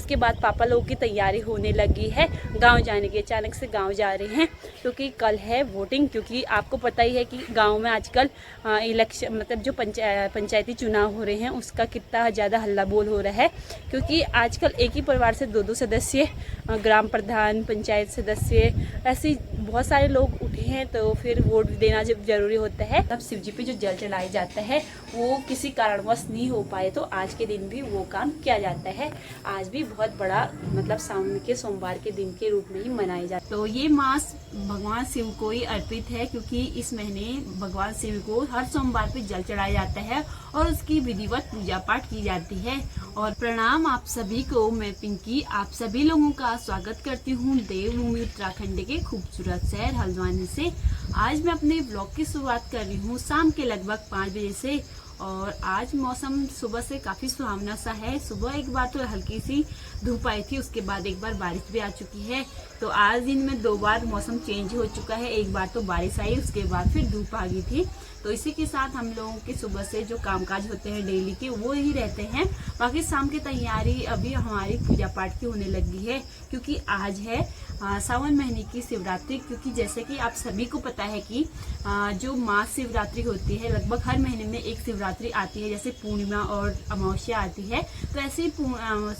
उसके बाद पापा लोगों की तैयारी होने लगी है गांव जाने की। अचानक से गांव जा रहे हैं क्योंकि कल है वोटिंग। क्योंकि आपको पता ही है कि गांव में आजकल इलेक्शन मतलब जो पंचायती चुनाव हो रहे हैं उसका कितना ज़्यादा हल्ला बोल हो रहा है। क्योंकि आजकल एक ही परिवार से दो सदस्य, ग्राम प्रधान, पंचायत सदस्य, ऐसे बहुत सारे लोग उठे हैं। तो फिर वोट देना जब जरूरी होता है तब शिव जी पे जो जल चढ़ाया जाता है वो किसी कारणवश नहीं हो पाए तो आज के दिन भी वो काम किया जाता है। आज भी बहुत बड़ा मतलब सावन के सोमवार के दिन के रूप में ही मनाया जाता है। तो ये मास भगवान शिव को ही अर्पित है क्योंकि इस महीने भगवान शिव को हर सोमवार पे जल चढ़ाया जाता है और उसकी विधिवत पूजा पाठ की जाती है। और प्रणाम आप सभी को, मैं पिंकी आप सभी लोगों का स्वागत करती हूँ देवभूमि उत्तराखंड के खूबसूरत शहर हल्द्वानी से। आज मैं अपने ब्लॉग की शुरुआत कर रही हूँ शाम के लगभग 5 बजे से। और आज मौसम सुबह से काफी सुहावना सा है। सुबह एक बार तो हल्की सी धूप आई थी, उसके बाद एक बार बारिश भी आ चुकी है। तो आज दिन में 2 बार मौसम चेंज हो चुका है। एक बार तो बारिश आई, उसके बाद फिर धूप आ गई थी। तो इसी के साथ हम लोगों के सुबह से जो कामकाज होते हैं डेली के वो ही रहते हैं। बाकी शाम की तैयारी अभी हमारी पूजा पाठ की होने लगी है क्योंकि आज है सावन महीने की शिवरात्रि। क्योंकि जैसे कि आप सभी को पता है कि जो मास शिवरात्रि होती है लगभग हर महीने में एक शिवरात्रि आती है। जैसे पूर्णिमा और अमावस्या आती है तो ऐसे ही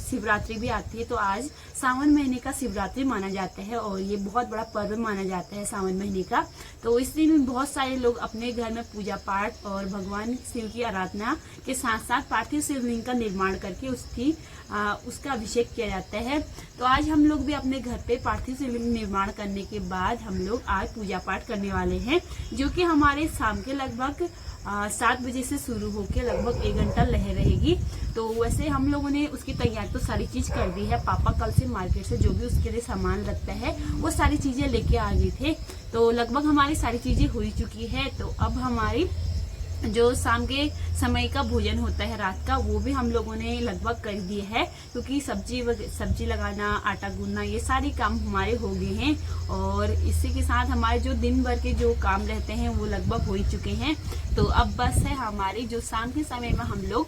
शिवरात्रि भी आती है। तो आज सावन महीने का शिवरात्रि माना जाता है और ये बहुत बड़ा पर्व माना जाता है सावन महीने का। तो इस दिन बहुत सारे लोग अपने घर में पूजा पाठ और भगवान शिव की आराधना के साथ साथ पार्थिव शिवलिंग का निर्माण करके उसका अभिषेक किया जाता है। तो आज हम लोग भी अपने घर पे पार्थिव शिवलिंग निर्माण करने के बाद हम लोग आज पूजा पाठ करने वाले हैं, जो कि हमारे शाम के लगभग 7 बजे से शुरू होकर लगभग 1 घंटा लहर रहेगी। तो वैसे हम लोगों ने उसकी तैयारी तो सारी चीज कर दी है। पापा कल से मार्केट से जो भी उसके लिए सामान लगता है वो सारी चीजें लेके आ गए थे। तो लगभग हमारी सारी चीजें हो ही चुकी है। तो अब हमारी जो शाम के समय का भोजन होता है रात का वो भी हम लोगों ने लगभग कर दिए है क्योंकि सब्जी लगाना, आटा गूंदना, ये सारे काम हमारे हो गए हैं। और इसी के साथ हमारे जो दिन भर के जो काम रहते हैं वो लगभग हो ही चुके हैं। तो अब बस है हमारी जो शाम के समय में हम लोग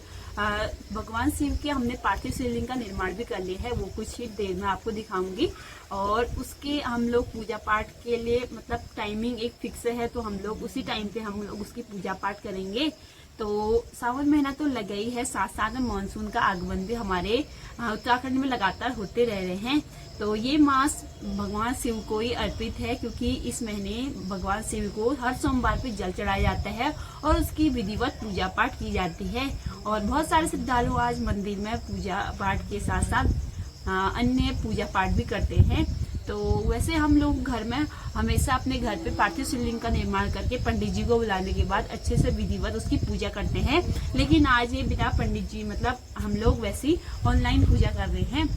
भगवान शिव के हमने पार्थिव शिवलिंग का निर्माण भी कर लिया है। वो कुछ ही देर में आपको दिखाऊंगी। और उसके हम लोग पूजा पाठ के लिए मतलब टाइमिंग एक फिक्स है तो हम लोग उसी टाइम पे हम लोग उसकी पूजा पाठ करेंगे। तो सावन महीना तो लगा ही है, साथ साथ में मानसून का आगमन भी हमारे उत्तराखंड में लगातार होते रह रहे हैं। तो ये मास भगवान शिव को ही अर्पित है क्योंकि इस महीने भगवान शिव को हर सोमवार पे जल चढ़ाया जाता है और उसकी विधिवत पूजा पाठ की जाती है। और बहुत सारे श्रद्धालु आज मंदिर में पूजा पाठ के साथ साथ अन्य पूजा पाठ भी करते हैं। तो वैसे हम लोग घर में हमेशा अपने घर पे पार्थिव शिवलिंग का निर्माण करके पंडित जी को बुलाने के बाद अच्छे से विधिवत उसकी पूजा करते हैं। लेकिन आज ये बिना पंडित जी मतलब हम लोग वैसी ऑनलाइन पूजा कर रहे हैं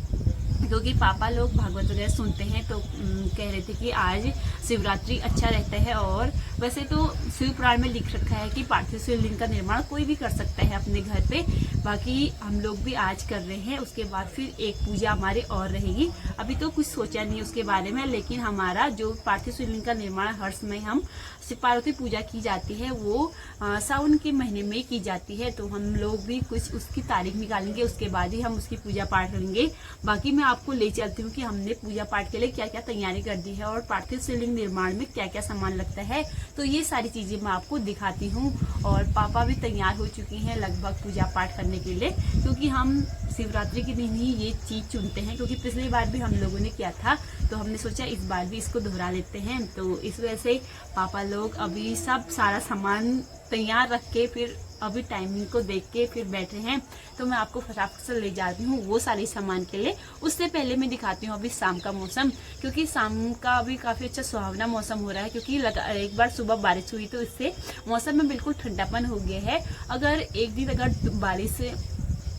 क्योंकि पापा लोग भागवत वगैरह सुनते हैं। तो कह रहे थे कि आज शिवरात्रि अच्छा रहता है। और वैसे तो शिव पुराण में लिख रखा है कि पार्थिव शिवलिंग का निर्माण कोई भी कर सकता है अपने घर पे। बाकी हम लोग भी आज कर रहे हैं। उसके बाद फिर एक पूजा हमारी और रहेगी। अभी तो कुछ सोचा नहीं उसके बारे में, लेकिन हमारा जो पार्थिव शिवलिंग का निर्माण हर समय हम शिव पार्वती पूजा की जाती है वो सावन के महीने में की जाती है। तो हम लोग भी कुछ उसकी तारीख निकालेंगे, उसके बाद ही हम उसकी पूजा पाठ करेंगे। बाकी मैं आपको ले चलती हूँ कि हमने पूजा पाठ के लिए क्या क्या तैयारी कर दी है और पार्थिव शिवलिंग निर्माण में क्या क्या सामान लगता है। तो ये सारी चीजें मैं आपको दिखाती हूँ। और पापा भी तैयार हो चुकी हैं लगभग पूजा पाठ करने के लिए क्योंकि हम शिवरात्रि के दिन ही ये चीज चुनते हैं। क्योंकि पिछली बार भी हम लोगों ने किया था तो हमने सोचा इस बार भी इसको दोहरा लेते हैं। तो इस वजह से पापा लोग अभी सब सारा सामान तैयार रख के फिर अभी टाइमिंग को देख के फिर बैठे हैं। तो मैं आपको फटाफट से ले जाती हूँ वो सारी सामान के लिए। उससे पहले मैं दिखाती हूँ अभी शाम का मौसम क्योंकि शाम का अभी काफी अच्छा सुहावना मौसम हो रहा है। क्योंकि एक बार सुबह बारिश हुई तो इससे मौसम में बिल्कुल ठंडापन हो गया है। अगर एक दिन अगर बारिश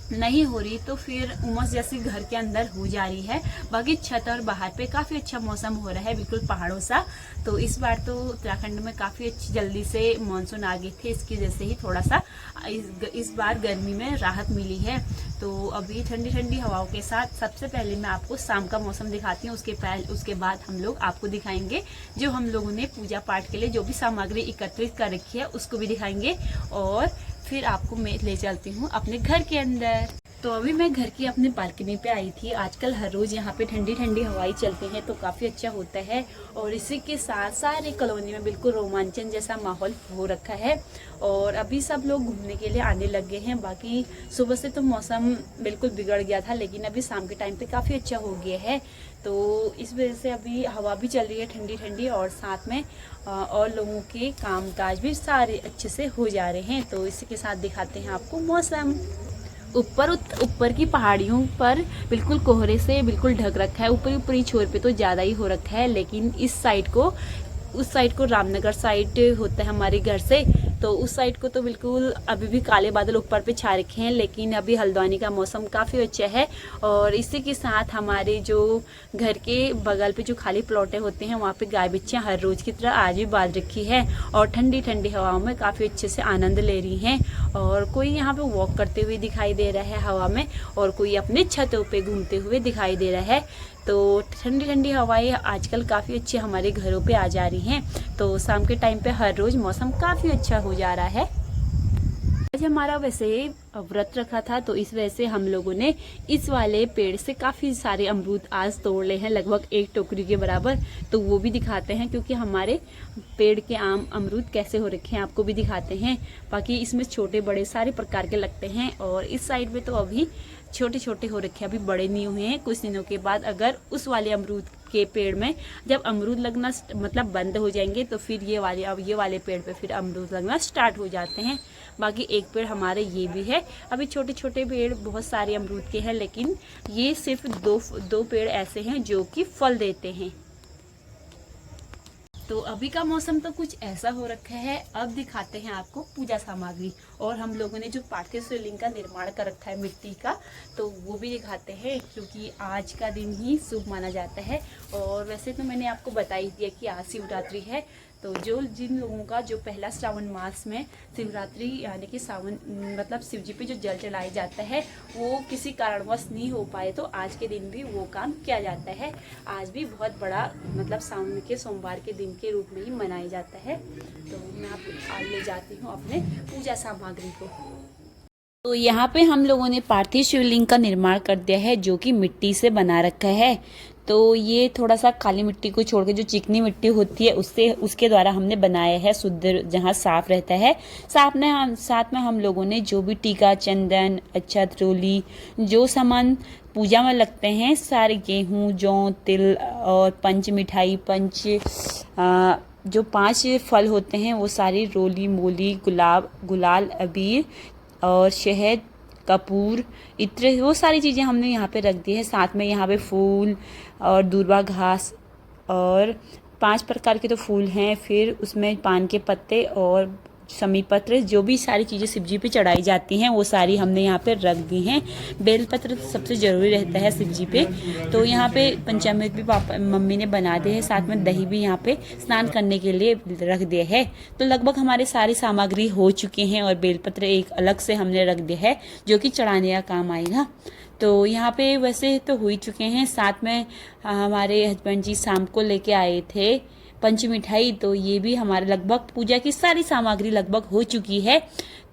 नहीं हो रही तो फिर उमस जैसी घर के अंदर हो जा रही है। बाकी छत और बाहर पे काफी अच्छा मौसम हो रहा है बिल्कुल पहाड़ों सा। तो इस बार तो उत्तराखंड में काफी अच्छी जल्दी से मानसून आ गए थे, इसकी वजह से ही थोड़ा सा इस बार गर्मी में राहत मिली है। तो अभी ठंडी ठंडी हवाओं के साथ सबसे पहले मैं आपको शाम का मौसम दिखाती हूँ। उसके बाद हम लोग आपको दिखाएंगे जो हम लोगों ने पूजा पाठ के लिए जो भी सामग्री एकत्रित कर रखी है उसको भी दिखाएंगे। और फिर आपको मैं ले चलती हूँ अपने घर के अंदर। तो अभी मैं घर की अपनी बालकनी पे आई थी। आजकल हर रोज़ यहाँ पे ठंडी ठंडी हवाएं चलती हैं तो काफ़ी अच्छा होता है और इसी के साथ सारे कॉलोनी में बिल्कुल रोमांचन जैसा माहौल हो रखा है और अभी सब लोग घूमने के लिए आने लग गए हैं। बाकी सुबह से तो मौसम बिल्कुल बिगड़ गया था लेकिन अभी शाम के टाइम पे काफ़ी अच्छा हो गया है। तो इस वजह से अभी हवा भी चल रही है ठंडी ठंडी और साथ में और लोगों के काम काज भी सारे अच्छे से हो जा रहे हैं। तो इसी के साथ दिखाते हैं आपको मौसम। ऊपर की पहाड़ियों पर बिल्कुल कोहरे से बिल्कुल ढक रखा है। ऊपरी छोर पे तो ज़्यादा ही हो रखा है लेकिन उस साइड को रामनगर साइड होता है हमारे घर से, तो उस साइड को तो बिल्कुल अभी भी काले बादल ऊपर पे छा रखे हैं। लेकिन अभी हल्द्वानी का मौसम काफ़ी अच्छा है और इसी के साथ हमारे जो घर के बगल पे जो खाली प्लॉटें होते हैं वहाँ पे गाय बच्चियाँ हर रोज़ की तरह आज भी बांध रखी है और ठंडी ठंडी हवाओं में काफ़ी अच्छे से आनंद ले रही हैं। और कोई यहाँ पे वॉक करते हुए दिखाई दे रहा है हवा में और कोई अपने छतों पे घूमते हुए दिखाई दे रहा है। तो ठंडी ठंडी हवाएं आजकल काफ़ी अच्छी हमारे घरों पे आ जा रही हैं। तो शाम के टाइम पे हर रोज़ मौसम काफ़ी अच्छा हो जा रहा है। आज हमारा वैसे व्रत रखा था तो इस वजह से हम लोगों ने इस वाले पेड़ से काफ़ी सारे अमरूद आज तोड़ ले हैं, लगभग 1 टोकरी के बराबर। तो वो भी दिखाते हैं क्योंकि हमारे पेड़ के अमरूद कैसे हो रखे हैं आपको भी दिखाते हैं। बाकी इसमें छोटे बड़े सारे प्रकार के लगते हैं और इस साइड में तो अभी छोटे छोटे हो रखे हैं, अभी बड़े नहीं हुए हैं। कुछ दिनों के बाद अगर उस वाले अमरूद के पेड़ में जब अमरूद लगना मतलब बंद हो जाएंगे तो फिर ये वाले पेड़ पे फिर अमरूद लगना स्टार्ट हो जाते हैं। बाकी एक पेड़ हमारे ये भी है, अभी छोटे छोटे पेड़ बहुत सारे अमरूद के हैं लेकिन ये सिर्फ दो पेड़ ऐसे हैं जो कि फल देते हैं। तो अभी का मौसम तो कुछ ऐसा हो रखा है। अब दिखाते हैं आपको पूजा सामग्री और हम लोगों ने जो पार्थिव शिवलिंग का निर्माण कर रखा है मिट्टी का, तो वो भी दिखाते हैं क्योंकि आज का दिन ही शुभ माना जाता है। और वैसे तो मैंने आपको बता ही दिया कि आज शिवरात्रि है, तो जिन लोगों का जो पहला श्रावण मास में शिवरात्रि यानी कि सावन मतलब शिव जी पे जो जल चढ़ाया जाता है वो किसी कारणवश नहीं हो पाए तो आज के दिन भी वो काम किया जाता है। आज भी बहुत बड़ा मतलब सावन के सोमवार के दिन के रूप में ही मनाया जाता है। तो मैं आपको आज ले जाती हूँ अपने पूजा सामग्री को। तो यहाँ पे हम लोगों ने पार्थिव शिवलिंग का निर्माण कर दिया है जो कि मिट्टी से बना रखा है। तो ये थोड़ा सा काली मिट्टी को छोड़ के जो चिकनी मिट्टी होती है उसके द्वारा हमने बनाया है, शुद्ध जहाँ साफ रहता है। साथ में हम लोगों ने जो भी टीका, चंदन, अक्षत, रोली, जो सामान पूजा में लगते हैं सारे गेहूँ, जौ, तिल और पंच मिठाई, जो 5 फल होते हैं वो सारी रोली, मोली, गुलाल, अबीर और शहद, कपूर, इत्र, वो सारी चीज़ें हमने यहाँ पे रख दी है। साथ में यहाँ पे फूल और दूर्वा घास और 5 प्रकार के तो फूल हैं, फिर उसमें पान के पत्ते और समी पत्र, जो भी सारी चीज़ें शिव जी पे चढ़ाई जाती हैं वो सारी हमने यहाँ पे रख दी हैं। बेलपत्र तो सबसे ज़रूरी रहता है शिव जी पे। तो यहाँ पे पंचामृत भी मम्मी ने बना दिए हैं, साथ में दही भी यहाँ पे स्नान करने के लिए रख दिया है। तो लगभग हमारे सारी सामग्री हो चुके हैं और बेलपत्र एक अलग से हमने रख दिया है जो कि चढ़ाने का काम आएगा। तो यहाँ पे वैसे तो हो ही चुके हैं। साथ में हमारे हस्बैंड जी शाम को लेके आए थे पंच मिठाई, तो ये भी हमारे लगभग पूजा की सारी सामग्री लगभग हो चुकी है।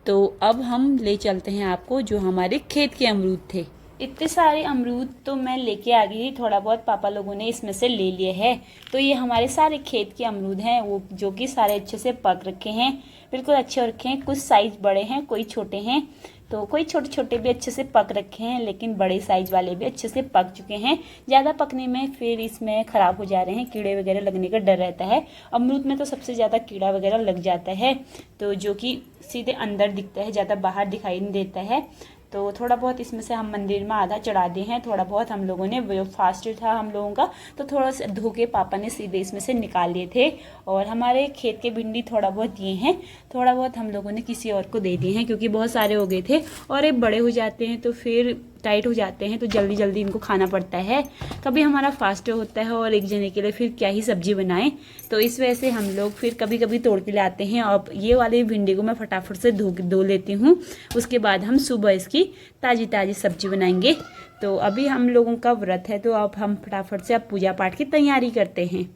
तो अब हम ले चलते हैं आपको जो हमारे खेत के अमरूद थे। इतने सारे अमरूद तो मैं लेके आ गई, थोड़ा बहुत पापा लोगों ने इसमें से ले लिए हैं। तो ये हमारे सारे खेत के अमरूद हैं वो जो कि सारे अच्छे से पक रखे हैं, बिल्कुल अच्छे रखे हैं। कुछ साइज बड़े हैं, कोई छोटे हैं, तो कोई छोटे छोटे भी अच्छे से पक रखे हैं लेकिन बड़े साइज वाले भी अच्छे से पक चुके हैं। ज़्यादा पकने में फिर इसमें ख़राब हो जा रहे हैं, कीड़े वगैरह लगने का डर रहता है। अमरूद में तो सबसे ज़्यादा कीड़ा वगैरह लग जाता है, तो जो कि सीधे अंदर दिखता है, ज़्यादा बाहर दिखाई नहीं देता है। तो थोड़ा बहुत इसमें से हम मंदिर में आधा चढ़ा दिए हैं, थोड़ा बहुत हम लोगों ने फास्ट था हम लोगों का तो थोड़ा सा धो के पापा ने सीधे इसमें से निकाल लिए थे। और हमारे खेत के भिंडी थोड़ा बहुत दिए हैं, थोड़ा बहुत हम लोगों ने किसी और को दे दिए हैं क्योंकि बहुत सारे हो गए थे और ये बड़े हो जाते हैं तो फिर टाइट हो जाते हैं तो जल्दी जल्दी इनको खाना पड़ता है। कभी हमारा फास्ट होता है और एक जने के लिए फिर क्या ही सब्जी बनाएं, तो इस वजह से हम लोग फिर कभी कभी तोड़ के लाते हैं। और ये वाली भिंडी को मैं फटाफट से धो लेती हूँ, उसके बाद हम सुबह इसकी ताज़ी ताज़ी सब्जी बनाएंगे। तो अभी हम लोगों का व्रत है तो अब हम फटाफट से अब पूजा पाठ की तैयारी करते हैं।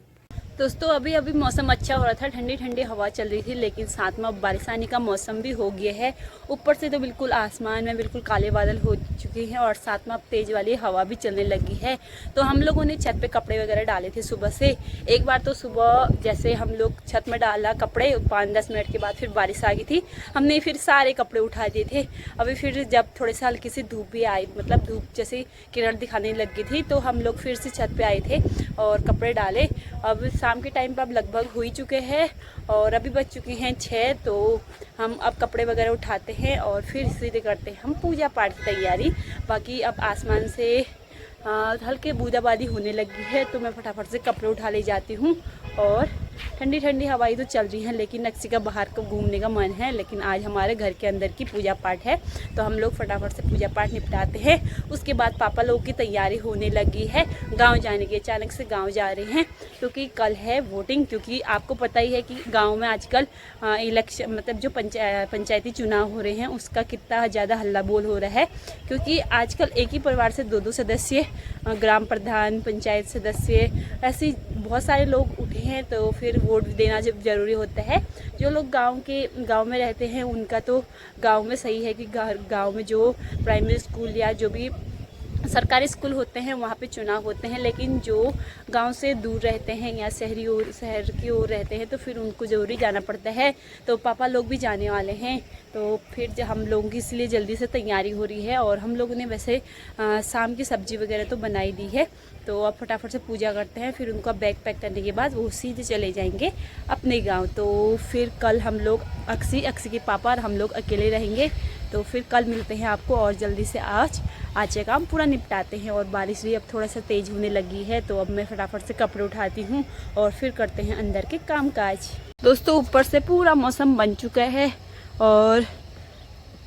दोस्तों अभी अभी मौसम अच्छा हो रहा था, ठंडी ठंडी हवा चल रही थी, लेकिन साथ में अब बारिश आने का मौसम भी हो गया है। ऊपर से तो बिल्कुल आसमान में बिल्कुल काले बादल हो चुके हैं और साथ में अब तेज़ वाली हवा भी चलने लगी है। तो हम लोगों ने छत पे कपड़े वगैरह डाले थे सुबह से। एक बार तो सुबह जैसे हम लोग छत में डाला कपड़े, 5-10 मिनट के बाद फिर बारिश आ गई थी, हमने फिर सारे कपड़े उठा दिए थे। अभी फिर जब थोड़े से हल्की सी धूप भी आई, मतलब धूप जैसे किरण दिखाने लग गई थी, तो हम लोग फिर से छत पे आए थे और कपड़े डाले। अब शाम के टाइम पर अब लगभग हो ही चुके हैं और अभी बज चुके हैं 6। तो हम अब कपड़े वगैरह उठाते हैं और फिर सीधे करते हैं हम पूजा पाठ की तैयारी। बाकी अब आसमान से हल्के बूंदाबांदी होने लगी है, तो मैं फटाफट से कपड़े उठा ले जाती हूँ। और ठंडी ठंडी हवाई तो चल रही है, लेकिन अक्सी का बाहर को घूमने का मन है, लेकिन आज हमारे घर के अंदर की पूजा पाठ है, तो हम लोग फटाफट से पूजा पाठ निपटाते हैं। उसके बाद पापा लोगों की तैयारी होने लगी है गांव जाने की। अचानक से गांव जा रहे हैं क्योंकि कल है वोटिंग। क्योंकि आपको पता ही है कि गांव में आजकल इलेक्शन, मतलब जो पंचायती चुनाव हो रहे हैं, उसका कितना ज़्यादा हल्ला बोल हो रहा है। क्योंकि आजकल एक ही परिवार से 2-2 सदस्य, ग्राम प्रधान, पंचायत सदस्य, ऐसे बहुत सारे लोग उठे हैं, तो फिर वोट देना जब ज़रूरी होता है। जो लोग गांव में रहते हैं उनका तो गांव में सही है कि गांव में जो प्राइमरी स्कूल या जो भी सरकारी स्कूल होते हैं वहाँ पे चुनाव होते हैं, लेकिन जो गांव से दूर रहते हैं या शहर की ओर रहते हैं, तो फिर उनको ज़रूरी जाना पड़ता है। तो पापा लोग भी जाने वाले हैं, तो फिर हम लोगों की इसलिए जल्दी से तैयारी हो रही है। और हम लोगों ने वैसे शाम की सब्ज़ी वगैरह तो बनाई दी है, तो अब फटाफट से पूजा करते हैं। फिर उनका बैग पैक करने के बाद वो सीधे चले जाएंगे अपने गाँव। तो फिर कल हम लोग अक्सी के पापा और हम लोग अकेले रहेंगे। तो फिर कल मिलते हैं आपको, और जल्दी से आज का काम पूरा निपटाते हैं। और बारिश भी अब थोड़ा सा तेज़ होने लगी है, तो अब मैं फटाफट से कपड़े उठाती हूँ और फिर करते हैं अंदर के कामकाज। दोस्तों ऊपर से पूरा मौसम बन चुका है और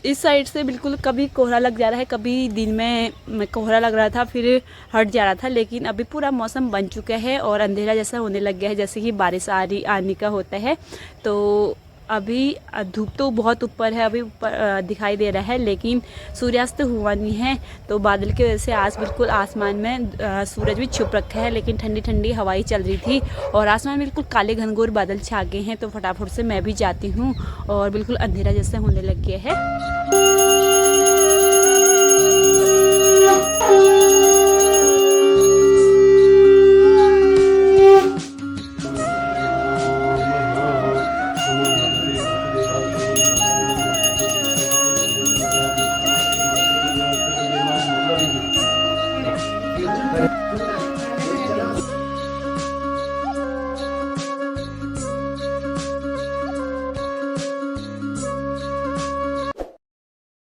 इस साइड से बिल्कुल कभी कोहरा लग जा रहा है, कभी दिन में कोहरा लग रहा था फिर हट जा रहा था, लेकिन अभी पूरा मौसम बन चुका है और अंधेरा जैसा होने लग गया है, जैसे कि बारिश आने का होता है। तो अभी धूप तो बहुत ऊपर है, अभी ऊपर दिखाई दे रहा है, लेकिन सूर्यास्त हुआ नहीं है। तो बादल की वजह से आज बिल्कुल आसमान में सूरज भी छुप रखा है, लेकिन ठंडी ठंडी हवाई चल रही थी और आसमान में बिल्कुल काले घनघोर बादल छा गए हैं। तो फटाफट से मैं भी जाती हूँ और बिल्कुल अंधेरा जैसे होने लग गया है।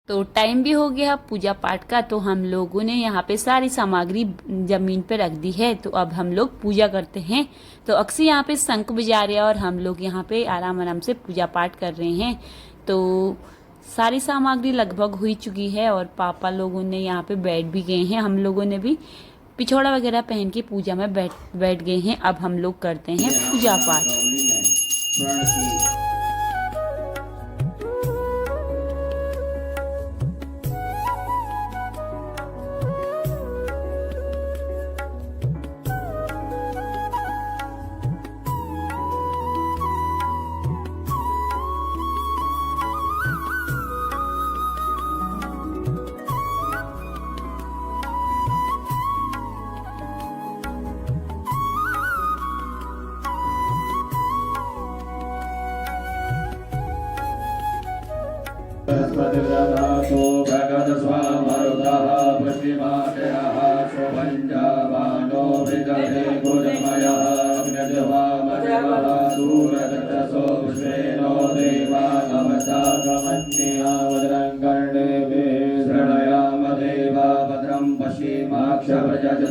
तो टाइम भी हो गया पूजा पाठ का, तो हम लोगों ने यहाँ पे सारी सामग्री जमीन पे रख दी है। तो अब हम लोग पूजा करते हैं। तो अक्सी यहाँ पे शंख बजा रहे हैं और हम लोग यहाँ पे आराम आराम से पूजा पाठ कर रहे हैं। तो सारी सामग्री लगभग हुई चुकी है और पापा लोगों ने यहाँ पे बैठ भी गए हैं। हम लोगों ने भी पिछोड़ा वगैरह पहन के पूजा में बैठ गए हैं। अब हम लोग करते हैं पूजा पाठ। बृहस्पतिर्दधातु भगवत्स्वामरुतः पुष्टिमात्रः शोभञ्जामानो विदधे गुणमयः अग्निर्वामदेवः सूरजतसो विश्वेनो देवानमसागमन्यः कर्णेभिः शृणयामदेवा भद्रं पश्येमाक्षभजत्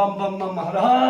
बम बम बम हर हर